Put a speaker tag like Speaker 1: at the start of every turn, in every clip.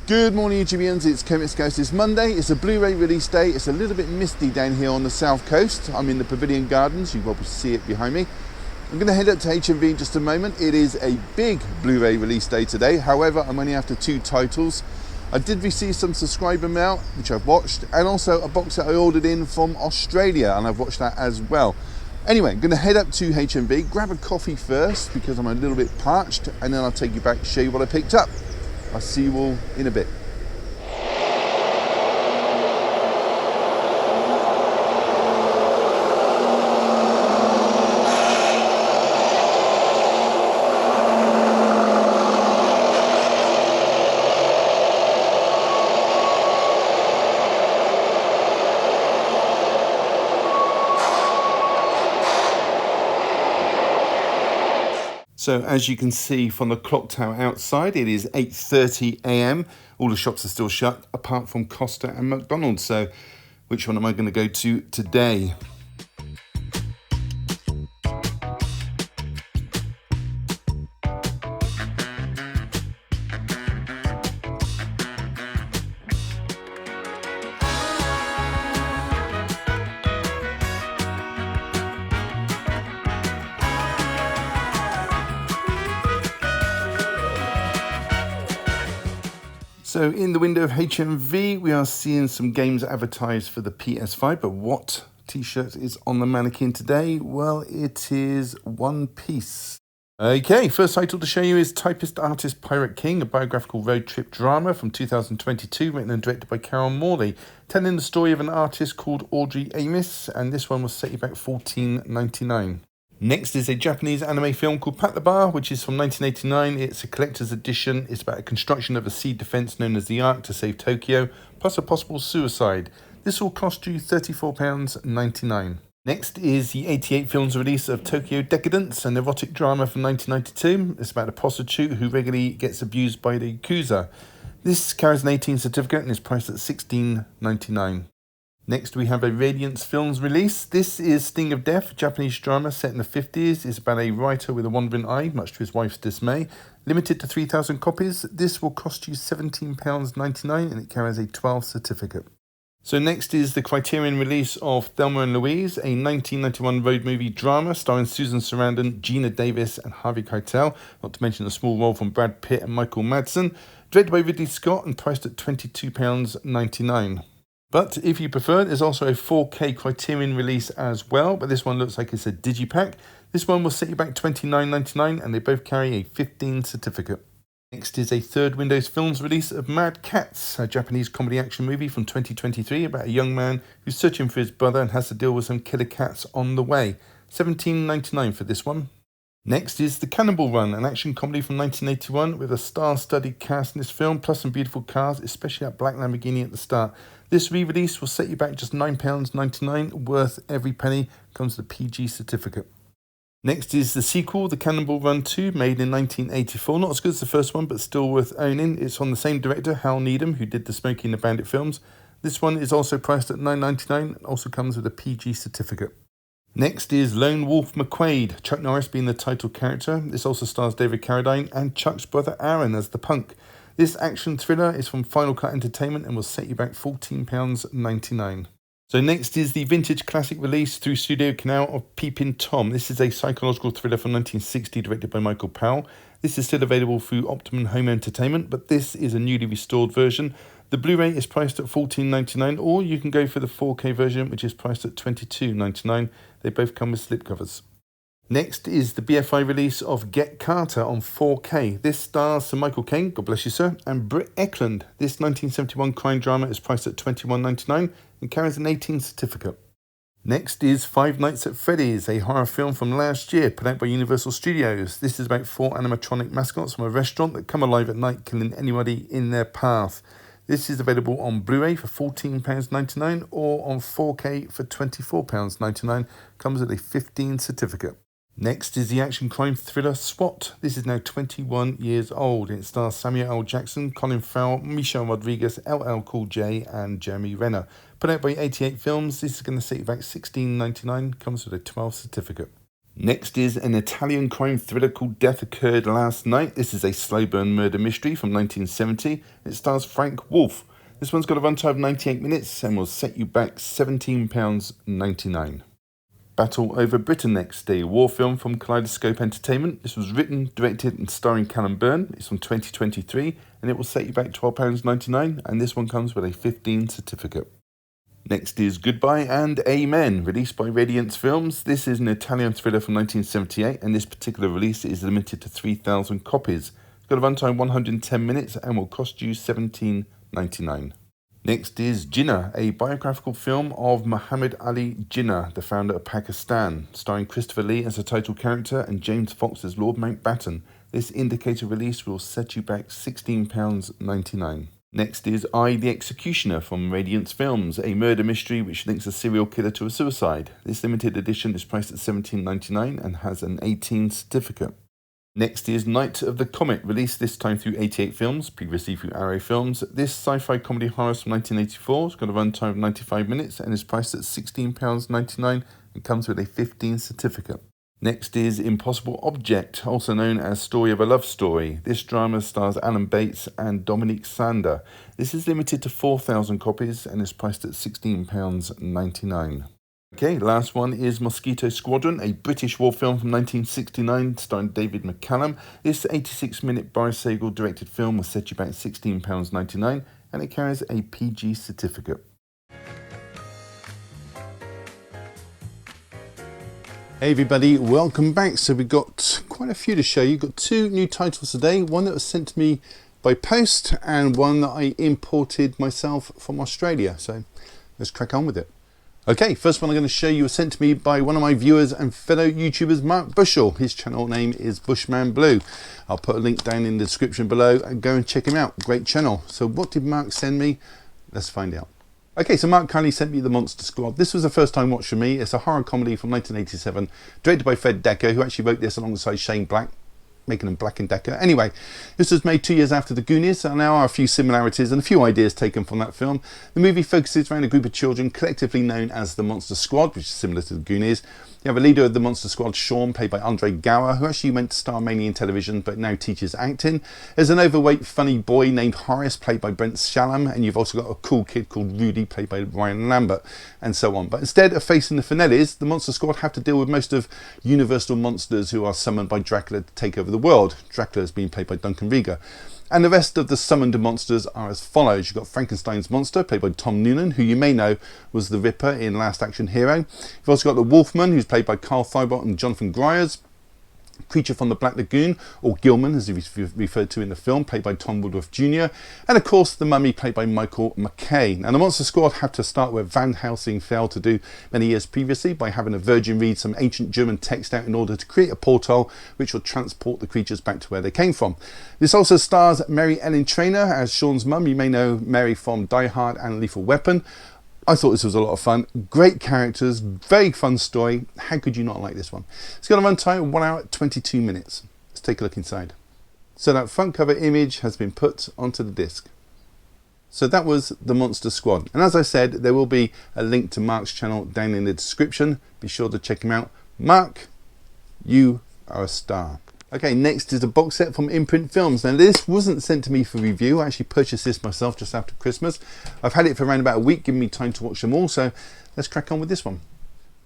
Speaker 1: Good morning, YouTubians. It's Chemist Ghost. It's Monday. It's a Blu-ray release day. It's a little bit misty down here on the south coast. I'm in the Pavilion Gardens. You can probably see it behind me. I'm going to head up to HMV in just a moment. It is a big Blu-ray release day today. However, I'm only after 2 titles. I did receive some subscriber mail, which I've watched, and also a box that I ordered in from Australia, and I've watched that as well. Anyway, I'm going to head up to HMV, grab a coffee first because I'm a little bit parched, and then I'll take you back to show you what I picked up. I'll see you all in a bit. So as you can see from the clock tower outside, it is 8:30 a.m. All the shops are still shut apart from Costa and McDonald's. So which one am I going to go to today? So in the window of HMV, we are seeing some games advertised for the PS5, but what t-shirt is on the mannequin today? Well, it is One Piece. Okay, first title to show you is Typist Artist Pirate King, a biographical road trip drama from 2022, written and directed by Carol Morley, telling the story of an artist called Audrey Amos, and this one will set you back $14.99. Next is a Japanese anime film called Pat the Bar, which is from 1989. It's a collector's edition. It's about a construction of a sea defence known as the Ark to save Tokyo, plus a possible suicide. This will cost you £34.99. Next is the 88 films release of Tokyo Decadence, an erotic drama from 1992. It's about a prostitute who regularly gets abused by the Yakuza. This carries an 18 certificate and is priced at £16.99. Next, we have a Radiance Films release. This is Sting of Death, a Japanese drama set in the 50s. It's about a writer with a wandering eye, much to his wife's dismay. Limited to 3,000 copies. This will cost you £17.99 and it carries a 12 certificate. So next is the Criterion release of Thelma and Louise, a 1991 road movie drama starring Susan Sarandon, Gina Davis and Harvey Keitel, not to mention a small role from Brad Pitt and Michael Madsen. Directed by Ridley Scott and priced at £22.99. But if you prefer, there's also a 4K Criterion release as well, but this one looks like it's a digipack. This one will set you back $29.99 and they both carry a 15 certificate. Next is a Third Windows Films release of Mad Cats, a Japanese comedy action movie from 2023 about a young man who's searching for his brother and has to deal with some killer cats on the way. $17.99 for this one. Next is The Cannonball Run, an action comedy from 1981 with a star-studded cast in this film, plus some beautiful cars, especially that black Lamborghini at the start. This re-release will set you back just £9.99, worth every penny, comes with a PG certificate. Next is the sequel, The Cannonball Run 2, made in 1984. Not as good as the first one, but still worth owning. It's from the same director, Hal Needham, who did the Smokey and the Bandit films. This one is also priced at $9.99 and also comes with a PG certificate. Next is Lone Wolf McQuade, Chuck Norris being the title character. This also stars David Carradine and Chuck's brother Aaron as the punk. This action thriller is from Final Cut Entertainment and will set you back £14.99. So next is the vintage classic release through Studio Canal of Peepin' Tom. This is a psychological thriller from 1960 directed by Michael Powell. This is still available through Optimum Home Entertainment, but this is a newly restored version. The Blu-ray is priced at $14.99, or you can go for the 4K version, which is priced at $22.99. They both come with slipcovers. Next is the BFI release of Get Carter on 4K. This stars Sir Michael Caine, God bless you sir, and Britt Ekland. This 1971 crime drama is priced at $21.99 and carries an 18 certificate. Next is Five Nights at Freddy's, a horror film from last year put out by Universal Studios. This is about 4 animatronic mascots from a restaurant that come alive at night, killing anybody in their path. This is available on Blu-ray for £14.99 or on 4K for £24.99. Comes with a 15 certificate. Next is the action crime thriller SWAT. This is now 21 years old. It stars Samuel L. Jackson, Colin Farrell, Michelle Rodriguez, LL Cool J and Jeremy Renner. Put out by 88 Films, this is going to set you back $16.99. Comes with a 12 certificate. Next is an Italian crime thriller called Death Occurred Last Night. This is a slow burn murder mystery from 1970. It stars Frank Wolf. This one's got a runtime of 98 minutes and will set you back £17.99. Battle Over Britain next, a war film from Kaleidoscope Entertainment. This was written, directed and starring Callum Byrne. It's from 2023 and it will set you back £12.99, and this one comes with a 15 certificate. Next is Goodbye and Amen, released by Radiance Films. This is an Italian thriller from 1978 and this particular release is limited to 3,000 copies. It's got a runtime 110 minutes and will cost you £17.99. Next is Jinnah, a biographical film of Muhammad Ali Jinnah, the founder of Pakistan, starring Christopher Lee as the title character and James Fox as Lord Mountbatten. This indicator release will set you back £16.99. Next is I, the Executioner from Radiance Films, a murder mystery which links a serial killer to a suicide. This limited edition is priced at £17.99 and has an 18 certificate. Next is Night of the Comet, released this time through 88 Films, previously through Arrow Films. This sci-fi comedy horror from 1984. It's got a runtime of 95 minutes and is priced at £16.99 and comes with a 15 certificate. Next is Impossible Object, also known as Story of a Love Story. This drama stars Alan Bates and Dominique Sander. This is limited to 4,000 copies and is priced at £16.99. Okay, last one is Mosquito Squadron, a British war film from 1969 starring David McCallum. This 86-minute Boris Sagal-directed film will set you back £16.99 and it carries a PG certificate. Hey everybody, welcome back. So we've got quite a few to show you. Got two new titles today, one that was sent to me by post and one that I imported myself from Australia. So let's crack on with it. Okay, first one I'm going to show you was sent to me by one of my viewers and fellow YouTubers, Mark Bushell. His channel name is Bushman Blue. I'll put a link down in the description below and go and check him out. Great channel. So what did Mark send me? Let's find out. Okay, so Mark kindly sent me The Monster Squad. This was a first time watch for me. It's a horror comedy from 1987, directed by Fred Decker, who actually wrote this alongside Shane Black, making them Black and Decker. Anyway, this was made 2 years after The Goonies, and there are a few similarities and a few ideas taken from that film. The movie focuses around a group of children collectively known as the Monster Squad, which is similar to The Goonies. You have a leader of the Monster Squad, Sean, played by Andre Gower, who actually went to star mainly in television but now teaches acting. There's an overweight funny boy named Horace, played by Brent Shallam, and you've also got a cool kid called Rudy, played by Ryan Lambert, and so on. But instead of facing the Finellis, the Monster Squad have to deal with most of Universal monsters who are summoned by Dracula to take over the world. Dracula has been played by Duncan Rieger. And the rest of the summoned monsters are as follows. You've got Frankenstein's monster, played by Tom Noonan, who you may know was the Ripper in Last Action Hero. You've also got the Wolfman, who's played by Carl Thibot and Jonathan Gryers. Creature from the Black Lagoon, or Gilman as he's referred to in the film, played by Tom Woodruff Jr. And of course the Mummy, played by Michael McKay. Now the Monster Squad have to start where Van Helsing failed to do many years previously by having a virgin read some ancient German text out in order to create a portal which will transport the creatures back to where they came from. This also stars Mary Ellen Trainor as Sean's mum. You may know Mary from Die Hard and Lethal Weapon. I thought this was a lot of fun. Great characters, very fun story. How could you not like this one? It's got a runtime of 1 hour 22 minutes. Let's take a look inside. So that front cover image has been put onto the disc. So that was the Monster Squad. And as I said, there will be a link to Mark's channel down in the description. Be sure to check him out. Mark, you are a star. Okay, next is a box set from Imprint Films. Now this wasn't sent to me for review. I actually purchased this myself just after Christmas. I've had it for around about a week, giving me time to watch them all. So let's crack on with this one.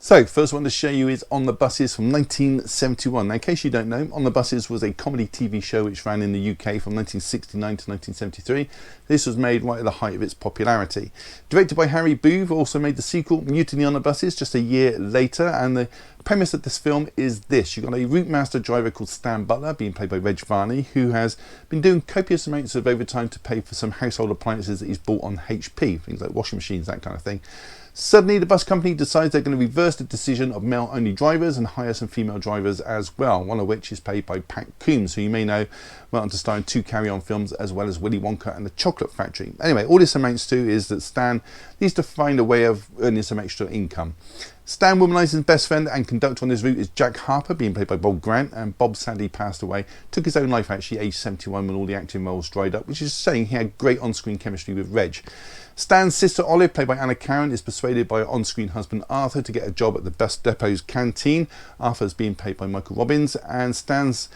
Speaker 1: So, first one to show you is On the Buses from 1971. Now, in case you don't know, On the Buses was a comedy TV show which ran in the UK from 1969 to 1973. This was made right at the height of its popularity. Directed by Harry Booth, also made the sequel, Mutiny on the Buses, just a year later. And the premise of this film is this. You've got a route master driver called Stan Butler, being played by Reg Varney, who has been doing copious amounts of overtime to pay for some household appliances that he's bought on HP, things like washing machines, that kind of thing. Suddenly, the bus company decides they're going to reverse the decision of male-only drivers and hire some female drivers as well, one of which is played by Pat Coombs, who you may know went on to star in 2 Carry On films as well as Willy Wonka and the Chocolate Factory. Anyway, all this amounts to is that Stan needs to find a way of earning some extra income. Stan Womanizing's best friend and conductor on this route is Jack Harper, being played by Bob Grant, and Bob sadly passed away, took his own life actually aged 71 when all the acting roles dried up, which is saying he had great on-screen chemistry with Reg. Stan's sister Olive, played by Anna Karen, is persuaded by her on-screen husband Arthur to get a job at the bus depot's canteen. Arthur's being played by Michael Robbins, and Stan's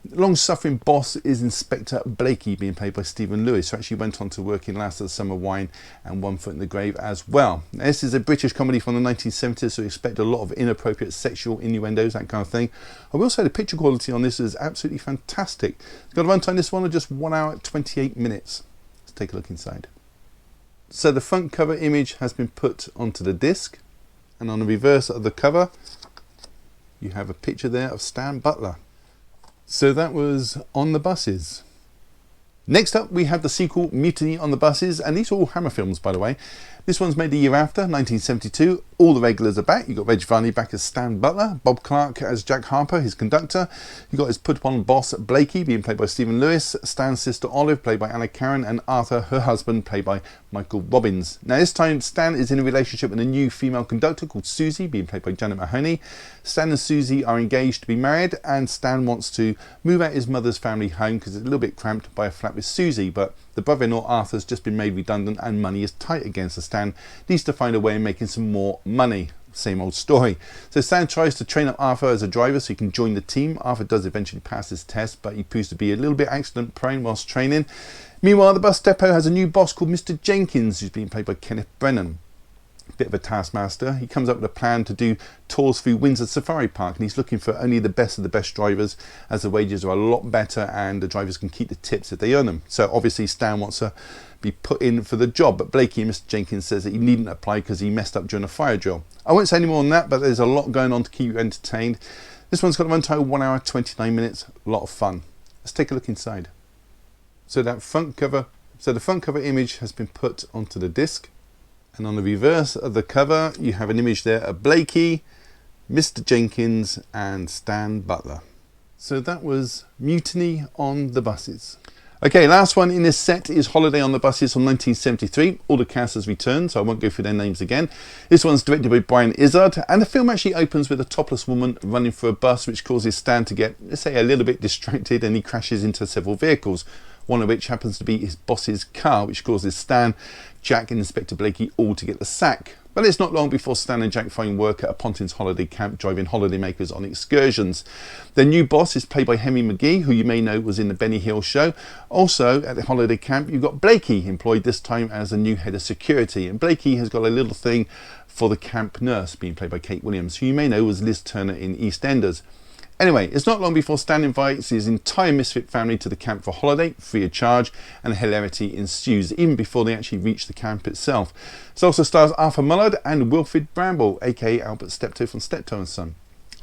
Speaker 1: long-suffering boss is Inspector Blakey, being played by Stephen Lewis, who actually went on to work in Last of the Summer Wine and One Foot in the Grave as well. Now, this is a British comedy from the 1970s, so expect a lot of inappropriate sexual innuendos, that kind of thing. I will say the picture quality on this is absolutely fantastic. It's got a runtime this one of just 1 hour 28 minutes. Let's take a look inside. So the front cover image has been put onto the disc, and on the reverse of the cover you have a picture there of Stan Butler. So that was On the Buses. Next up we have the sequel Mutiny on the Buses, and these are all Hammer films by the way. This one's made the year after, 1972. All the regulars are back. You've got Reg Varney back as Stan Butler, Bob Clark as Jack Harper, his conductor. You've got his put-upon boss Blakey, being played by Stephen Lewis, Stan's sister Olive, played by Anna Karen, and Arthur, her husband, played by Michael Robbins. Now this time Stan is in a relationship with a new female conductor called Susie, being played by Janet Mahoney. Stan and Susie are engaged to be married, and Stan wants to move out his mother's family home because it's a little bit cramped by a flat with Susie, but the brother-in-law Arthur's just been made redundant and money is tight again, so Stan needs to find a way of making some more money. Same old story. So Stan tries to train up Arthur as a driver so he can join the team. Arthur does eventually pass his test, but he proves to be a little bit accident prone whilst training. Meanwhile, the bus depot has a new boss called Mr. Jenkins, who's being played by Kenneth Brennan. Bit of a taskmaster. He comes up with a plan to do tours through Windsor Safari Park, and he's looking for only the best of the best drivers, as the wages are a lot better and the drivers can keep the tips if they earn them. So obviously Stan wants to be put in for the job, but Blakey and Mr. Jenkins says that he needn't apply because he messed up during a fire drill. I won't say any more on that, but there's a lot going on to keep you entertained. This one's got a runtime of 1 hour 29 minutes. A lot of fun. Let's take a look inside. So the front cover image has been put onto the disc. And on the reverse of the cover, you have an image there of Blakey, Mr. Jenkins, and Stan Butler. So that was Mutiny on the Buses. Okay, last one in this set is Holiday on the Buses from 1973. All the cast has returned, so I won't go through their names again. This one's directed by Brian Izzard, and the film actually opens with a topless woman running for a bus, which causes Stan to get, let's say, a little bit distracted, and he crashes into several vehicles. One of which happens to be his boss's car, which causes Stan, Jack and Inspector Blakey all to get the sack. But it's not long before Stan and Jack find work at a Pontins holiday camp, driving holidaymakers on excursions. Their new boss is played by Henry McGee, who you may know was in the Benny Hill show. Also at the holiday camp you've got Blakey, employed this time as the new head of security, and Blakey has got a little thing for the camp nurse, being played by Kate Williams, who you may know was Liz Turner in EastEnders. Anyway, it's not long before Stan invites his entire misfit family to the camp for holiday, free of charge, and hilarity ensues, even before they actually reach the camp itself. It also stars Arthur Mullard and Wilfrid Bramble, aka Albert Steptoe from Steptoe and Son.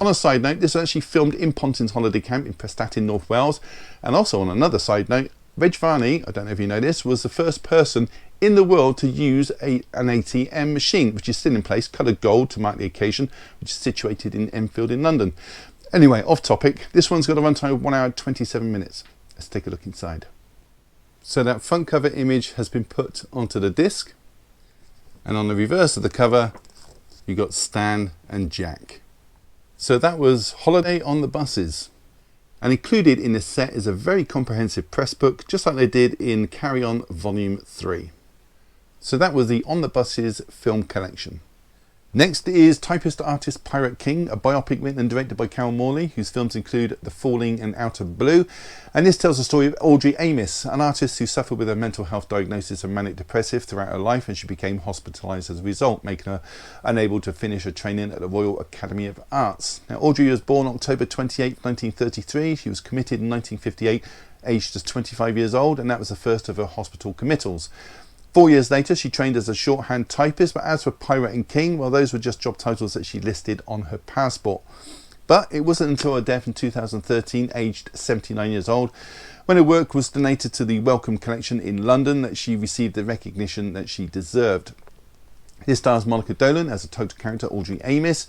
Speaker 1: On a side note, this was actually filmed in Pontins Holiday Camp in Prestatyn, North Wales, and also on another side note, Reg Varney, I don't know if you know this, was the first person in the world to use an ATM machine, which is still in place, coloured gold to mark the occasion, which is situated in Enfield in London. Anyway, off topic, this one's got a runtime of 1 hour 27 minutes. Let's take a look inside. So that front cover image has been put onto the disc, and on the reverse of the cover you got Stan and Jack. So that was Holiday on the Buses, and included in this set is a very comprehensive press book, just like they did in Carry On Volume 3. So that was the On the Buses film collection. Next is Typist Artist Pirate King, a biopic written and directed by Carol Morley, whose films include The Falling and Out of Blue. And this tells the story of Audrey Amos, an artist who suffered with a mental health diagnosis of manic depressive throughout her life, and she became hospitalised as a result, making her unable to finish her training at the Royal Academy of Arts. Now, Audrey was born October 28, 1933. She was committed in 1958, aged just 25 years old, and that was the first of her hospital committals. 4 years later, she trained as a shorthand typist, but as for Pirate and King, well, those were just job titles that she listed on her passport. But it wasn't until her death in 2013, aged 79 years old, when her work was donated to the Wellcome Collection in London, that she received the recognition that she deserved. This stars Monica Dolan as a total character, Audrey Amis.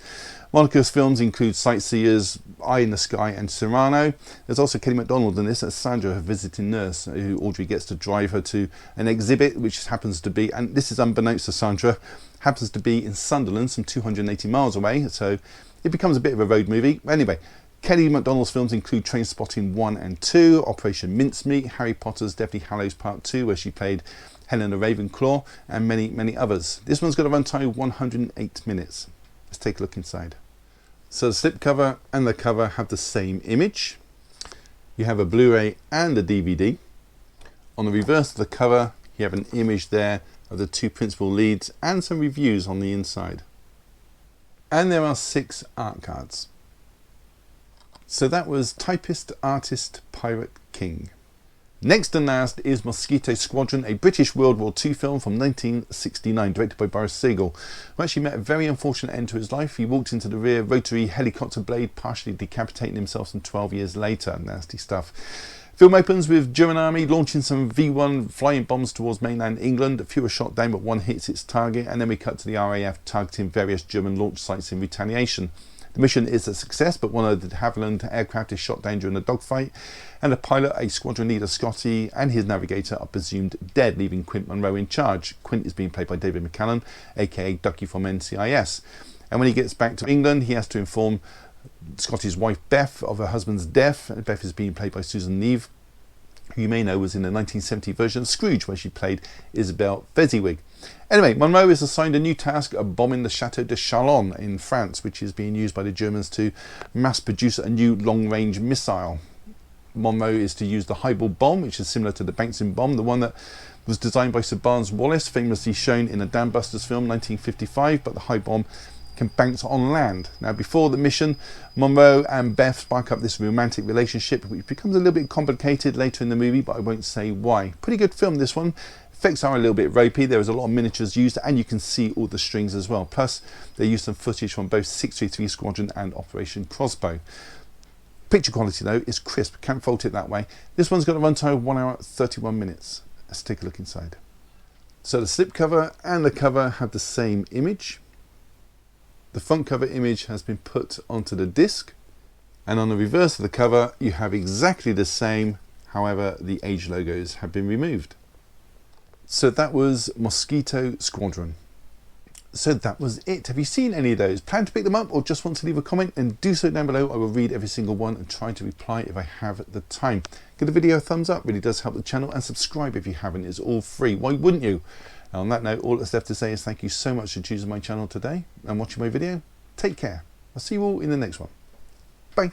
Speaker 1: Monica's films include Sightseers, Eye in the Sky and Cyrano. There's also Kelly MacDonald in this as Sandra, her visiting nurse, who Audrey gets to drive her to an exhibit, which happens to be, and this is unbeknownst to Sandra, happens to be in Sunderland, some 280 miles away, so it becomes a bit of a road movie. Anyway, Kelly MacDonald's films include Trainspotting 1 and 2, Operation Mincemeat, Harry Potter's Deathly Hallows Part 2, where she played Helena Ravenclaw, and many, many others. This one's got a runtime of 108 minutes. Let's take a look inside. So the slipcover and the cover have the same image. You have a Blu-ray and a DVD. On the reverse of the cover, you have an image there of the two principal leads and some reviews on the inside. And there are 6 art cards. So that was Typist, Artist, Pirate, King. Next and last is Mosquito Squadron, a British World War II film from 1969, directed by Boris Sagal, who actually met a very unfortunate end to his life. He walked into the rear rotary helicopter blade, partially decapitating himself some 12 years later. Nasty stuff. Film opens with German army launching some V1 flying bombs towards mainland England. A few are shot down, but one hits its target, and then we cut to the RAF targeting various German launch sites in retaliation. The mission is a success, but one of the de Havilland aircraft is shot down during a dogfight, and the pilot, a squadron leader Scotty, and his navigator are presumed dead, leaving Quint Monroe in charge. Quint is being played by David McCallum, aka Ducky from NCIS. And when he gets back to England, he has to inform Scotty's wife Beth of her husband's death. Beth is being played by Susan Neve, who you may know was in the 1970 version of Scrooge, where she played Isabel Fezziwig. Anyway, Monroe is assigned a new task of bombing the Chateau de Chalon in France, which is being used by the Germans to mass produce a new long-range missile. Monroe is to use the highball bomb, which is similar to the bouncing bomb, the one that was designed by Sir Barnes Wallis, famously shown in a Dam Busters film 1955, but the high bomb can bounce on land. Now, before the mission, Monroe and Beth spark up this romantic relationship, which becomes a little bit complicated later in the movie, but I won't say why. Pretty good film, this one. Effects are a little bit ropey. There is a lot of miniatures used, and you can see all the strings as well. Plus, they used some footage from both 633 Squadron and Operation Crossbow. Picture quality, though, is crisp. Can't fault it that way. This one's got a runtime of 1 hour 31 minutes. Let's take a look inside. So the slipcover and the cover have the same image. The front cover image has been put onto the disc, and on the reverse of the cover you have exactly the same, however the age logos have been removed. So that was Mosquito Squadron. So that was it. Have you seen any of those? Plan to pick them up or just want to leave a comment? And do so down below. I will read every single one and try to reply if I have the time. Give the video a thumbs up, really does help the channel, and subscribe if you haven't. It's all free. Why wouldn't you? And on that note, all that's left to say is thank you so much for choosing my channel today and watching my video. Take care. I'll see you all in the next one. Bye.